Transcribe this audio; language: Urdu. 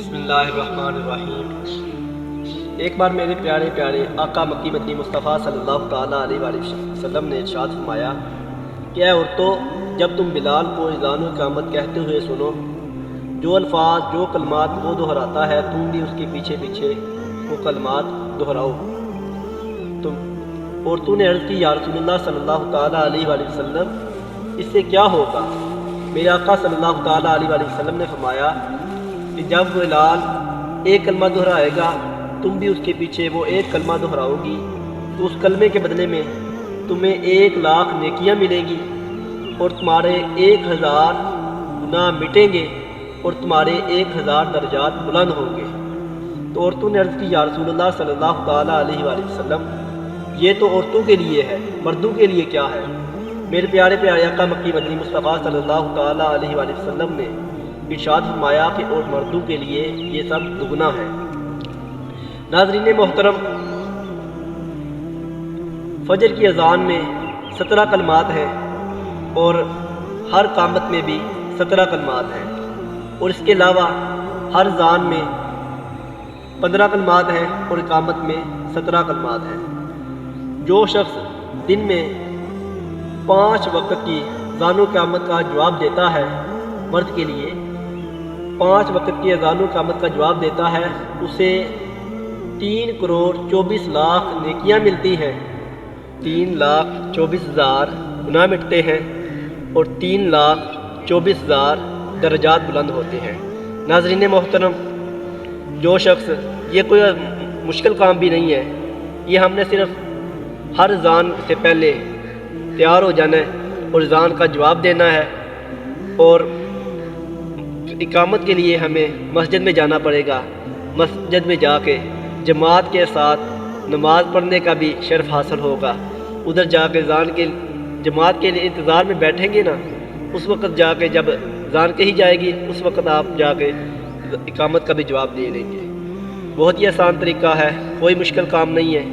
بسم اللہ الرحمن الرحیم۔ ایک بار میرے پیارے پیارے آقا مکی مدنی مصطفیٰ صلی اللہ تعالیٰ علیہ وآلہ وسلم نے ارشاد فرمایا کہ اے عورتوں، جب تم بلال کو اذان و اقامت کہتے ہوئے سنو، جو الفاظ جو کلمات وہ دہراتا ہے تم بھی اس کے پیچھے پیچھے وہ کلمات دہراؤ۔ عورتوں نے عرض کی یا رسول اللہ صلی اللہ تعالیٰ علیہ وآلہ وسلم، اس سے کیا ہوگا؟ میرے آقا صلی اللہ تعالیٰ علیہ وآلہ وسلم نے فرمایا کہ جب بلال ایک کلمہ دہرائے گا تم بھی اس کے پیچھے وہ ایک کلمہ دہراؤ گی تو اس کلمے کے بدلے میں تمہیں 1,00,000 نیکیاں ملیں گی اور تمہارے 1,000 گناہ مٹیں گے اور تمہارے 1,000 درجات بلند ہوں گے۔ تو عورتوں نے عرض کی یا رسول اللہ صلی اللہ تعالیٰ علیہ وآلہ وسلم، یہ تو عورتوں کے لیے ہے، مردوں کے لیے کیا ہے؟ میرے پیارے پیارے آقا مکی مدنی مصطفیٰ صلی اللہ تعالیٰ علیہ وآلہ وسلم نے ارشاد فرمایا کہ اور مردوں کے لیے یہ سب دگنا ہے۔ ناظرین محترم، فجر کی اذان میں 17 کلمات ہیں اور ہر قامت میں بھی 17 کلمات ہیں، اور اس کے علاوہ ہر اذان میں 15 کلمات ہیں اور اقامت میں 17 کلمات ہیں۔ جو شخص دن میں 5 وقت کی اذان و اقامت کا جواب دیتا ہے، مرد کے لیے 5 وقت کی اذان و اقامت کا جواب دیتا ہے، اسے 3,24,00,000 نیکیاں ملتی ہیں، 3,24,000 گناہ مٹتے ہیں اور 3,24,000 درجات بلند ہوتے ہیں۔ ناظرین محترم، جو شخص، یہ کوئی مشکل کام بھی نہیں ہے، یہ ہم نے صرف ہر اذان سے پہلے تیار ہو جانا ہے اور اذان کا جواب دینا ہے، اور اقامت کے لیے ہمیں مسجد میں جانا پڑے گا۔ مسجد میں جا کے جماعت کے ساتھ نماز پڑھنے کا بھی شرف حاصل ہوگا۔ ادھر جا کے اذان کے جماعت کے لیے انتظار میں بیٹھیں گے نا، اس وقت جا کے جب اذان کہی جائے گی اس وقت آپ جا کے اقامت کا بھی جواب دے لیں گے۔ بہت ہی آسان طریقہ ہے، کوئی مشکل کام نہیں ہے۔